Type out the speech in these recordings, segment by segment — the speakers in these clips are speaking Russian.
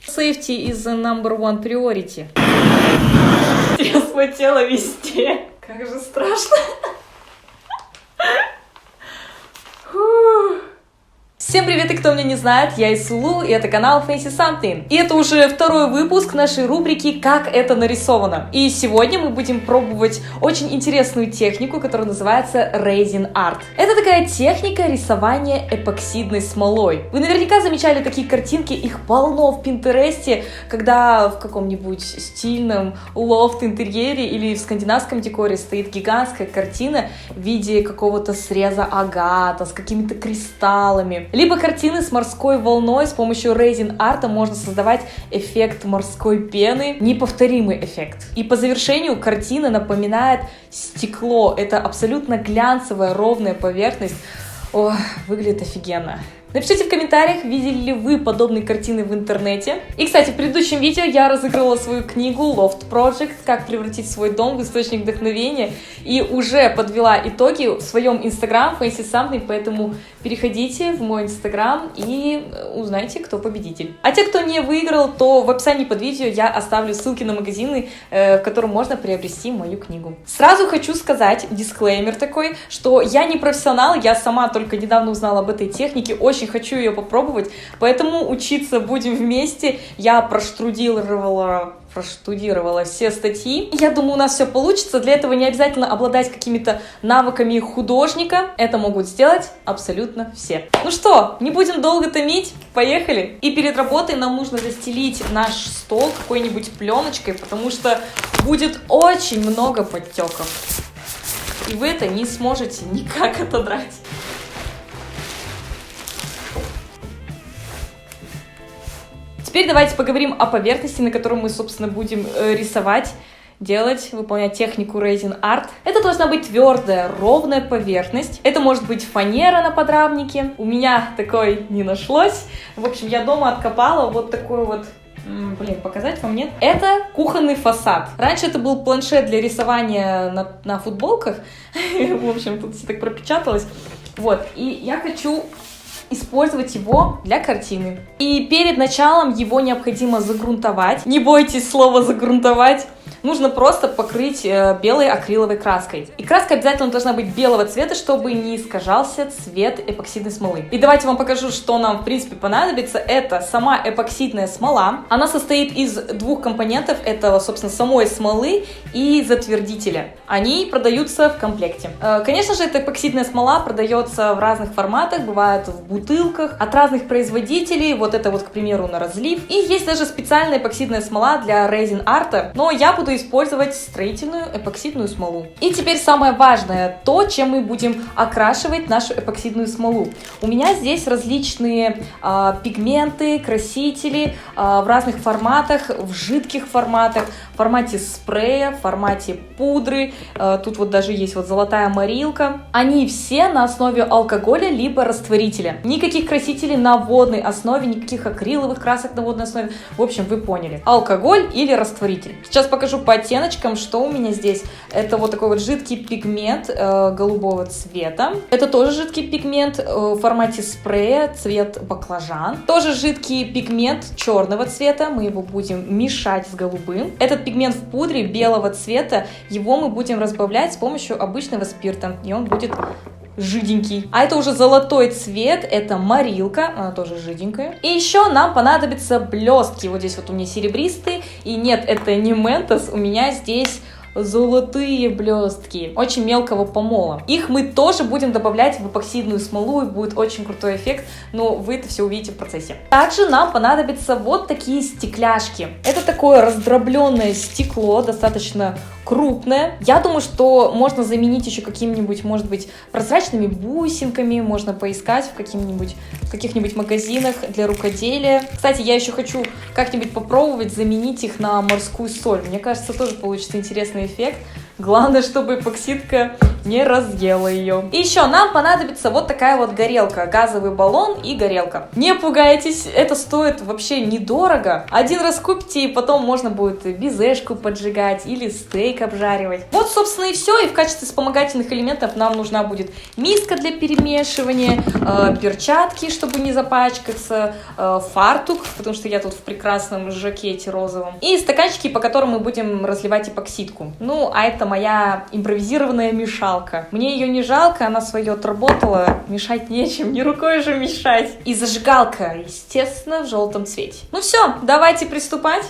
Safety is the number one priority. Я свое тело везде. Как же страшно. Всем привет, и кто меня не знает, я Исулу, и это канал Fancy Something. И это уже второй выпуск нашей рубрики «Как это нарисовано». И сегодня мы будем пробовать очень интересную технику, которая называется Resin Art. Это такая техника рисования эпоксидной смолой. Вы наверняка замечали такие картинки, их полно в Пинтересте, когда в каком-нибудь стильном лофт-интерьере или в скандинавском декоре стоит гигантская картина в виде какого-то среза агата с какими-то кристаллами. Либо картины с морской волной. С помощью Resin Art можно создавать эффект морской пены. Неповторимый эффект. И по завершению картина напоминает стекло. Это абсолютно глянцевая, ровная поверхность. О, выглядит офигенно. Напишите в комментариях, видели ли вы подобные картины в интернете. И, кстати, в предыдущем видео я разыграла свою книгу Loft Project «Как превратить свой дом в источник вдохновения» и уже подвела итоги в своем инстаграм Fancy Something, поэтому переходите в мой инстаграм и узнайте, кто победитель. А те, кто не выиграл, то в описании под видео я оставлю ссылки на магазины, в которых можно приобрести мою книгу. Сразу хочу сказать, дисклеймер такой, что я не профессионал, я сама только недавно узнала об этой технике, очень хочу ее попробовать, поэтому учиться будем вместе. Я проштудировала все статьи. Я думаю, у нас все получится. Для этого не обязательно обладать какими-то навыками художника. Это могут сделать абсолютно все. Ну что, не будем долго томить. Поехали. И перед работой нам нужно застелить наш стол какой-нибудь пленочкой, потому что будет очень много подтеков. И вы это не сможете никак отодрать. Теперь давайте поговорим о поверхности, на которой мы, собственно, будем рисовать, выполнять технику Resin Art. Это должна быть твердая, ровная поверхность. Это может быть фанера на подрамнике. У меня такой не нашлось. В общем, я дома откопала вот такой вот... показать вам нет. Это кухонный фасад. Раньше это был планшет для рисования на футболках. В общем, тут все так пропечаталось. Вот. И я хочу использовать его для картины. И перед началом его необходимо загрунтовать. Не бойтесь слова загрунтовать. Нужно просто покрыть белой акриловой краской. И краска обязательно должна быть белого цвета, чтобы не искажался цвет эпоксидной смолы. И давайте вам покажу, что нам в принципе понадобится. Это сама эпоксидная смола. Она состоит из двух компонентов. Это, собственно, самой смолы и затвердителя. Они продаются в комплекте. Конечно же, эта эпоксидная смола продается в разных форматах. Бывает в бутылках от разных производителей. Вот это вот, к примеру, на разлив. И есть даже специальная эпоксидная смола для Resin Art. Но я буду использовать строительную эпоксидную смолу. И теперь самое важное, то, чем мы будем окрашивать нашу эпоксидную смолу. У меня здесь различные пигменты, красители в разных форматах, в жидких форматах, в формате спрея, в формате пудры. Тут вот даже есть вот золотая морилка. Они все на основе алкоголя либо растворителя. Никаких красителей на водной основе, никаких акриловых красок на водной основе. В общем, вы поняли. Алкоголь или растворитель. Сейчас покажу по оттеночкам, что у меня здесь. Это вот такой вот жидкий пигмент голубого цвета. Это тоже жидкий пигмент в формате спрея, цвет баклажан. Тоже жидкий пигмент черного цвета. Мы его будем мешать с голубым. Этот пигмент в пудре белого цвета. Его мы будем разбавлять с помощью обычного спирта. И он будет жиденький. А это уже золотой цвет, это морилка, она тоже жиденькая. И еще нам понадобятся блестки. Вот здесь вот у меня серебристые. И нет, это не Ментос, у меня здесь золотые блестки, очень мелкого помола. Их мы тоже будем добавлять в эпоксидную смолу, и будет очень крутой эффект, но вы это все увидите в процессе. Также нам понадобятся вот такие стекляшки. Это такое раздробленное стекло, достаточно крупное. Я думаю, что можно заменить еще какими-нибудь, может быть, прозрачными бусинками, можно поискать в каких-нибудь магазинах для рукоделия. Кстати, я еще хочу как-нибудь попробовать заменить их на морскую соль. Мне кажется, тоже получится интересный эффект. Главное, чтобы эпоксидка не разъела ее. И еще нам понадобится вот такая вот горелка, газовый баллон и горелка. Не пугайтесь, это стоит вообще недорого. Один раз купите, и потом можно будет безешку поджигать или стейк обжаривать. Вот, собственно, и все. И в качестве вспомогательных элементов нам нужна будет миска для перемешивания, перчатки, чтобы не запачкаться, фартук, потому что я тут в прекрасном жакете розовом, и стаканчики, по которым мы будем разливать эпоксидку. Ну, а это моя импровизированная мешалка. Мне ее не жалко, она свое отработала, мешать нечем, не рукой же мешать. И зажигалка, естественно, в желтом цвете. Ну все, давайте приступать.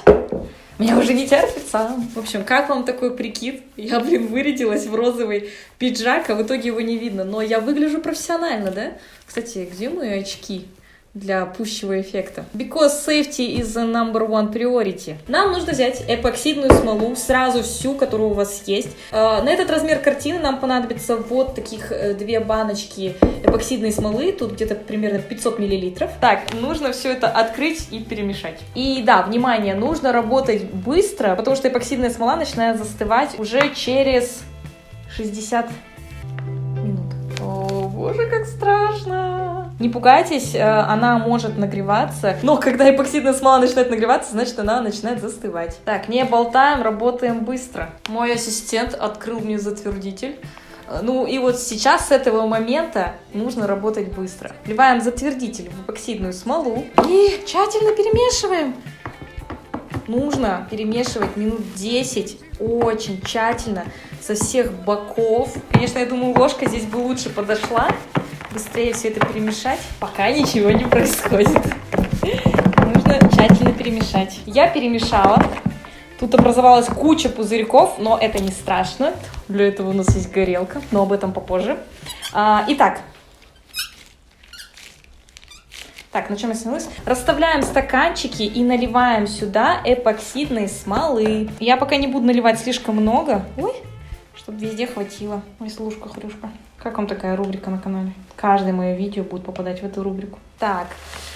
Меня уже не терпится. В общем, как вам такой прикид? Я, вырядилась в розовый пиджак, а в итоге его не видно. Но я выгляжу профессионально, да? Кстати, где мои очки для пущего эффекта? Because safety is the number one priority. Нам нужно взять эпоксидную смолу, сразу всю, которую у вас есть. На этот размер картины нам понадобится вот таких 2 баночки эпоксидной смолы. Тут где-то примерно 500 мл. Так, нужно все это открыть и перемешать. И да, внимание, нужно работать быстро, потому что эпоксидная смола начинает застывать уже через 60 минут. О, боже, как страшно! Не пугайтесь, она может нагреваться, но когда эпоксидная смола начинает нагреваться, значит, она начинает застывать. Так, не болтаем, работаем быстро. Мой ассистент открыл мне затвердитель. Ну и вот сейчас с этого момента нужно работать быстро. Вливаем затвердитель в эпоксидную смолу и тщательно перемешиваем. Нужно перемешивать минут 10, очень тщательно, со всех боков. Конечно, я думаю, ложка здесь бы лучше подошла. Быстрее все это перемешать, пока ничего не происходит. Нужно тщательно перемешать. Я перемешала. Тут образовалась куча пузырьков, но это не страшно. Для этого у нас есть горелка, но об этом попозже. Итак. Так, на чем я остановилась? Расставляем стаканчики и наливаем сюда эпоксидной смолы. Я пока не буду наливать слишком много. Ой, чтобы везде хватило. Ой, слушка-хрюшка. Как вам такая рубрика на канале? Каждое мое видео будет попадать в эту рубрику. Так,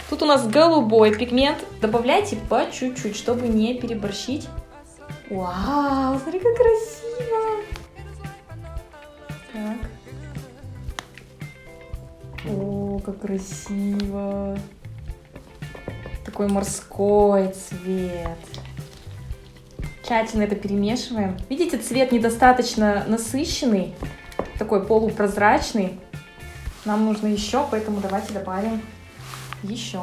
тут у нас голубой пигмент. Добавляйте по чуть-чуть, чтобы не переборщить. Вау, смотри, как красиво. Так. О, как красиво. Такой морской цвет. Тщательно это перемешиваем. Видите, цвет недостаточно насыщенный. Такой полупрозрачный. Нам нужно еще, поэтому давайте добавим еще.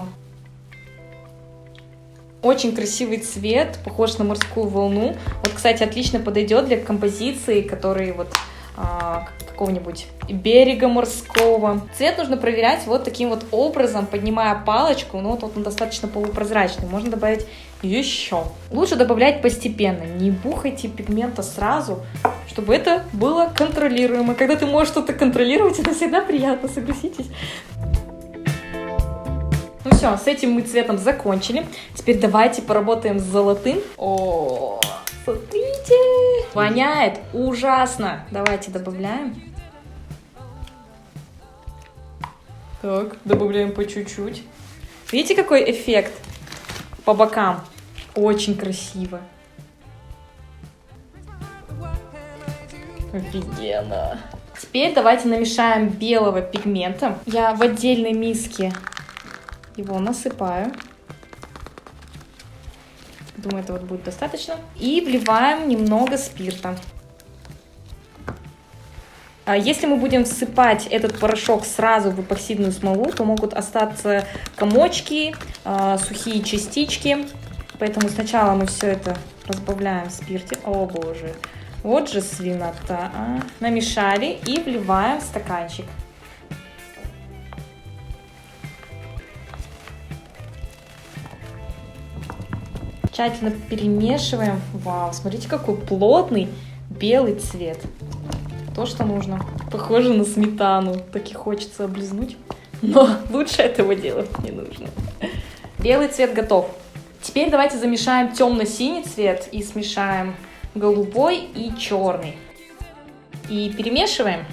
Очень красивый цвет, похож на морскую волну. Вот, кстати, отлично подойдет для композиции, которые вот какого-нибудь берега морского. Цвет нужно проверять вот таким вот образом, поднимая палочку. Ну, вот он достаточно полупрозрачный. Можно добавить еще. Лучше добавлять постепенно. Не бухайте пигмента сразу, чтобы это было контролируемо. Когда ты можешь что-то контролировать, это всегда приятно, согласитесь. Ну все, с этим мы цветом закончили. Теперь давайте поработаем с золотым. О, смотрите! Воняет ужасно. Давайте добавляем. Так, добавляем по чуть-чуть. Видите, какой эффект по бокам? Очень красиво. Офигенно. Теперь давайте намешаем белого пигмента. Я в отдельной миске его насыпаю. Думаю, этого будет достаточно. И вливаем немного спирта. Если мы будем всыпать этот порошок сразу в эпоксидную смолу, то могут остаться комочки, сухие частички. Поэтому сначала мы все это разбавляем в спирте. О боже, вот же свинота. Намешали и вливаем в стаканчик. Тщательно перемешиваем. Вау, смотрите, какой плотный белый цвет. То, что нужно. Похоже на сметану. Так и хочется облизнуть. Но лучше этого делать не нужно. Белый цвет готов. Теперь давайте замешаем темно-синий цвет и смешаем голубой и черный. И перемешиваем.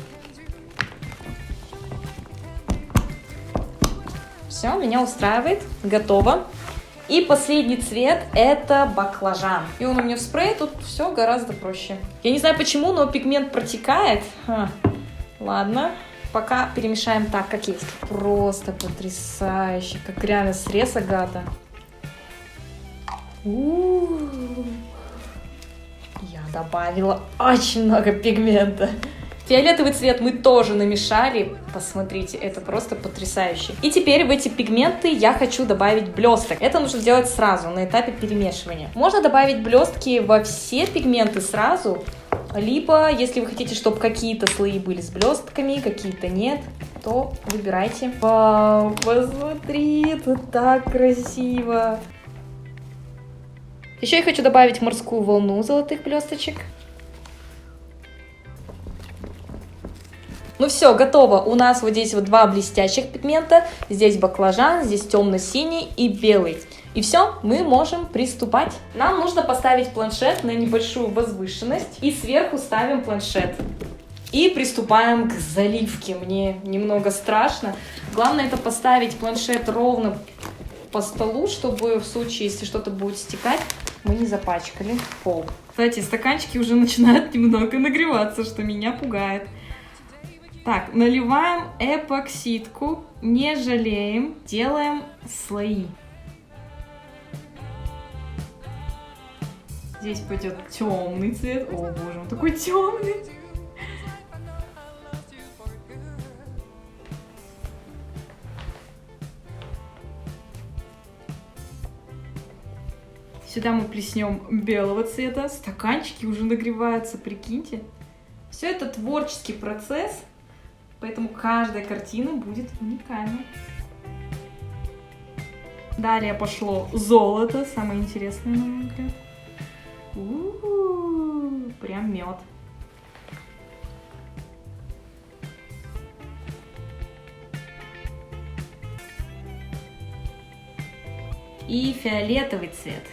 Все, меня устраивает. Готово. И последний цвет — это баклажан. И он у меня в спрее, тут все гораздо проще. Я не знаю почему, но пигмент протекает. Ладно, пока перемешаем так, как есть. Просто потрясающе, как реально срез Агата. Я добавила очень много пигмента. Фиолетовый цвет мы тоже намешали. Посмотрите, это просто потрясающе. И теперь в эти пигменты я хочу добавить блесток. Это нужно делать сразу, на этапе перемешивания. Можно добавить блестки во все пигменты сразу, либо, если вы хотите, чтобы какие-то слои были с блестками, какие-то нет, то выбирайте. Вау, посмотри, это так красиво. Еще я хочу добавить морскую волну золотых блесточек. Ну все, готово. У нас вот здесь вот два блестящих пигмента. Здесь баклажан, здесь темно-синий и белый. И все, мы можем приступать. Нам нужно поставить планшет на небольшую возвышенность. И сверху ставим планшет. И приступаем к заливке. Мне немного страшно. Главное это поставить планшет ровно по столу, чтобы в случае, если что-то будет стекать, мы не запачкали пол. Кстати, стаканчики уже начинают немного нагреваться, что меня пугает. Так, наливаем эпоксидку, не жалеем, делаем слои. Здесь пойдет темный цвет. О боже, он такой темный. Сюда мы плеснем белого цвета. Стаканчики уже нагреваются, прикиньте. Все это творческий процесс. Поэтому каждая картина будет уникальной. Далее пошло золото, самое интересное, на мой взгляд. Прям мед. И фиолетовый цвет.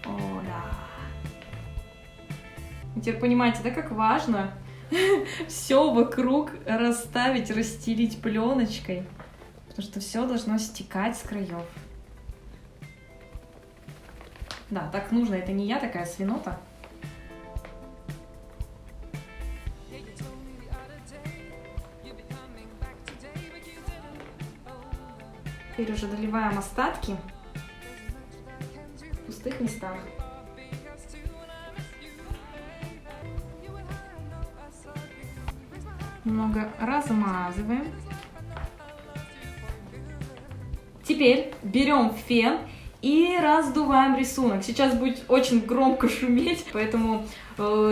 О, да. Теперь понимаете, да, как важно все вокруг расставить, расстелить пленочкой, потому что все должно стекать с краев. Да, так нужно, это не я такая свинота. Теперь уже доливаем остатки в пустых местах. Немного размазываем. Теперь берем фен и раздуваем рисунок. Сейчас будет очень громко шуметь, поэтому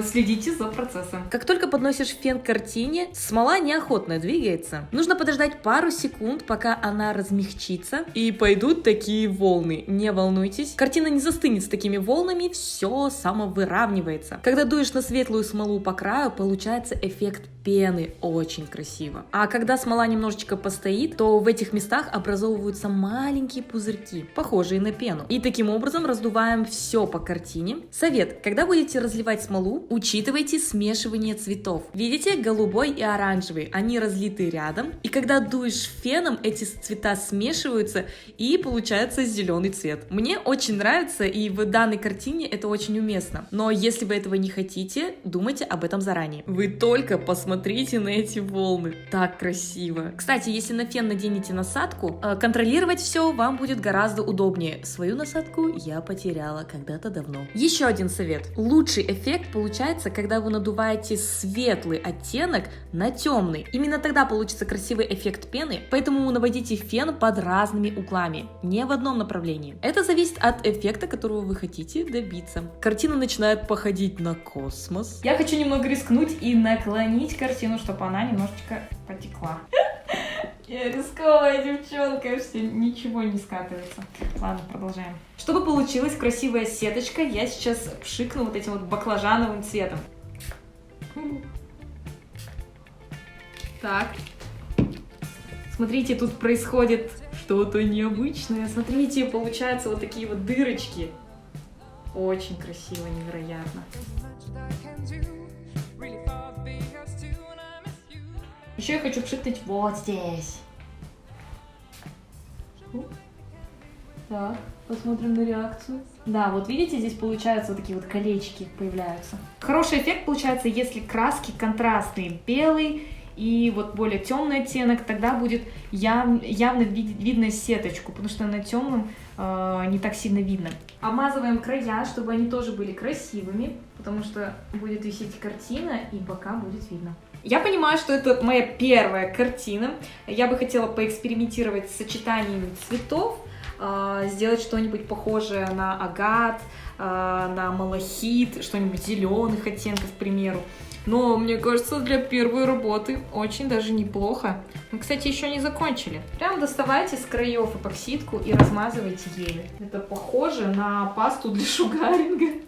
следите за процессом. Как только подносишь фен к картине, смола неохотно двигается. Нужно подождать пару секунд, пока она размягчится, и пойдут такие волны. Не волнуйтесь, картина не застынет с такими волнами, все самовыравнивается. Когда дуешь на светлую смолу по краю, получается эффект пены, очень красиво. А когда смола немножечко постоит, то в этих местах образовываются маленькие пузырьки, похожие на пену. И таким образом раздуваем все по картине. Совет: когда будете разливать смолу, учитывайте смешивание цветов. Видите, голубой и оранжевый, они разлиты рядом. И когда дуешь феном, эти цвета смешиваются и получается зеленый цвет. Мне очень нравится, и в данной картине это очень уместно. Но если вы этого не хотите, думайте об этом заранее. Вы только посмотрите на эти волны. Так красиво. Кстати, если на фен наденете насадку, контролировать все вам будет гораздо удобнее. Свою насадку я потеряла когда-то давно. Еще один совет. Лучший эффект получается, когда вы надуваете светлый оттенок на темный. Именно тогда получится красивый эффект пены, поэтому наводите фен под разными углами, не в одном направлении. Это зависит от эффекта, которого вы хотите добиться. Картина начинает походить на космос. Я хочу немного рискнуть и наклонить картину, чтобы она немножечко потекла. Я рисковая девчонка, что ничего не скатывается. Ладно, продолжаем. Чтобы получилась красивая сеточка, я сейчас пшикну вот этим вот баклажановым цветом. Так. Смотрите, тут происходит что-то необычное. Смотрите, получаются вот такие вот дырочки. Очень красиво, невероятно. Еще я хочу пшикнуть вот здесь. Так, посмотрим на реакцию. Да, вот видите, здесь получаются вот такие вот колечки появляются. Хороший эффект получается, если краски контрастные, белый и вот более темный оттенок, тогда будет явно видно сеточку, потому что на темном не так сильно видно. Обмазываем края, чтобы они тоже были красивыми, потому что будет висеть картина и бока будет видно. Я понимаю, что это моя первая картина. Я бы хотела поэкспериментировать с сочетаниями цветов, сделать что-нибудь похожее на агат, на малахит, что-нибудь зеленых оттенков, к примеру. Но, мне кажется, для первой работы очень даже неплохо. Мы, кстати, еще не закончили. Прям доставайте с краев эпоксидку и размазывайте ею. Это похоже на пасту для шугаринга.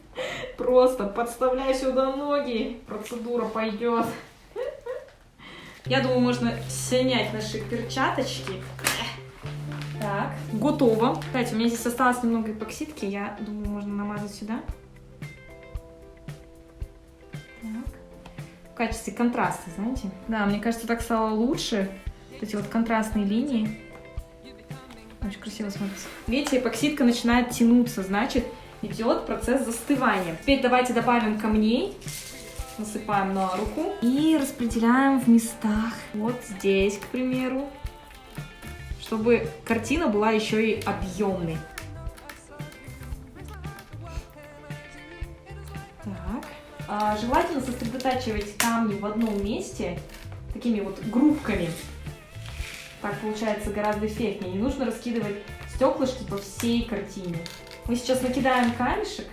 Просто подставляй сюда ноги, процедура пойдет. Я думаю, можно снять наши перчаточки. Так, готово. Кстати, у меня здесь осталось немного эпоксидки. Я думаю, можно намазать сюда. Так. В качестве контраста, знаете? Да, мне кажется, так стало лучше. Вот эти вот контрастные линии. Очень красиво смотрится. Видите, эпоксидка начинает тянуться, значит, идет процесс застывания. Теперь давайте добавим камней. Насыпаем на руку и распределяем в местах. Вот здесь, к примеру. Чтобы картина была еще и объемной. Так. Желательно сосредотачивать камни в одном месте, такими вот группками. Так получается гораздо эффектнее. Не нужно раскидывать стеклышки по всей картине. Мы сейчас накидаем камешек,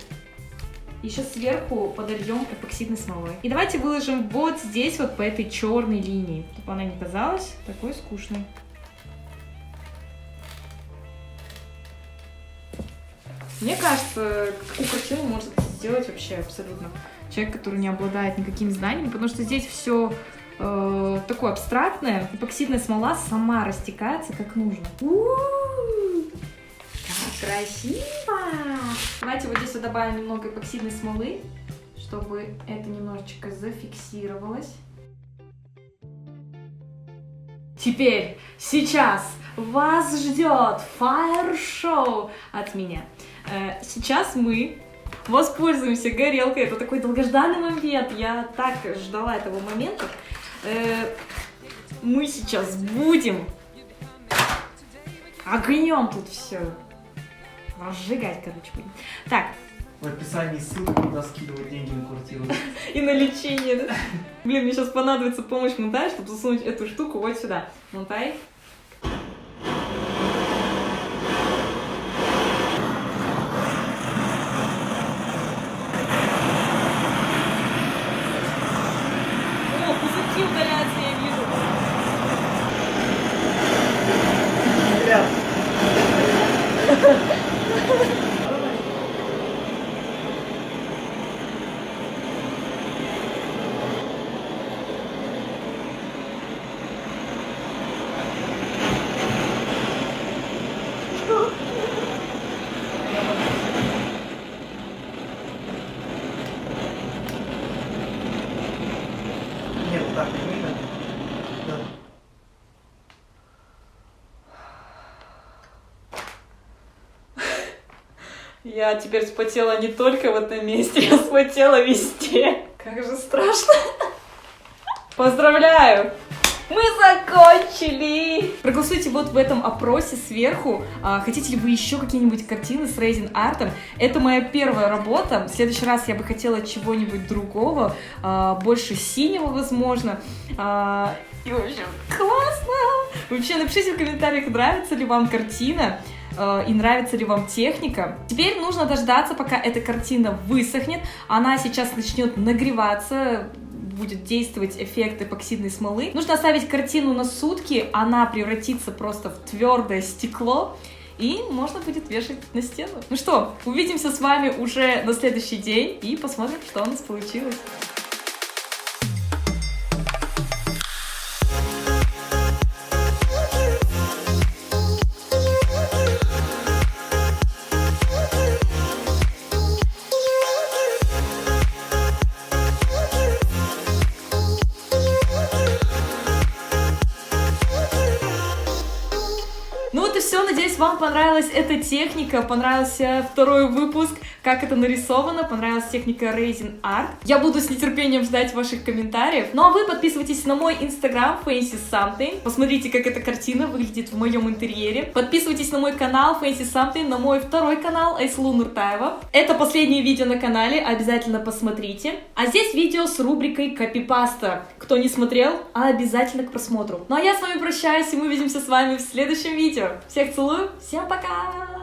еще сверху подольем эпоксидной смолой. И давайте выложим вот здесь, вот по этой черной линии, чтобы она не казалась такой скучной. Мне кажется, такую картину может сделать вообще абсолютно человек, который не обладает никакими знаниями, потому что здесь все такое абстрактное. Эпоксидная смола сама растекается как нужно. Как красиво! Давайте вот здесь вот добавим немного эпоксидной смолы, чтобы это немножечко зафиксировалось. Теперь, сейчас вас ждет фаер-шоу от меня. Сейчас мы воспользуемся горелкой. Это такой долгожданный момент. Я так ждала этого момента. Мы сейчас будем огнем тут все разжигать, короче, будем. Так. В описании ссылка, куда скидывать деньги на квартиру. И на лечение, да? Блин, мне сейчас понадобится помощь Монтай, чтобы засунуть эту штуку вот сюда. Монтай. О, пузырьки удаляются, я вижу. Ряд. Нет, так, видно? Да. Я теперь вспотела не только в этом месте, я вспотела везде. Как же страшно. Поздравляю! Мы закончили! Проголосуйте вот в этом опросе сверху. Хотите ли вы еще какие-нибудь картины с рейзин артом? Это моя первая работа. В следующий раз я бы хотела чего-нибудь другого, больше синего, возможно. И вообще классно! Вообще напишите в комментариях, нравится ли вам картина и нравится ли вам техника. Теперь нужно дождаться, пока эта картина высохнет. Она сейчас начнет нагреваться, будет действовать эффект эпоксидной смолы. Нужно оставить картину на сутки, она превратится просто в твердое стекло, и можно будет вешать на стену. Ну что, увидимся с вами уже на следующий день и посмотрим, что у нас получилось. Ну вот и все, надеюсь, вам вам понравилась эта техника, понравился второй выпуск, как это нарисовано, понравилась техника Raising Art. Я буду с нетерпением ждать ваших комментариев. Ну а вы подписывайтесь на мой инстаграм Fancy Something. Посмотрите, как эта картина выглядит в моем интерьере. Подписывайтесь на мой канал Fancy Something, на мой второй канал Айслу Нуртаева. Это последнее видео на канале, обязательно посмотрите. А здесь видео с рубрикой Копипаста. Кто не смотрел, обязательно к просмотру. Ну а я с вами прощаюсь, и мы увидимся с вами в следующем видео. Всех целую, всем пока!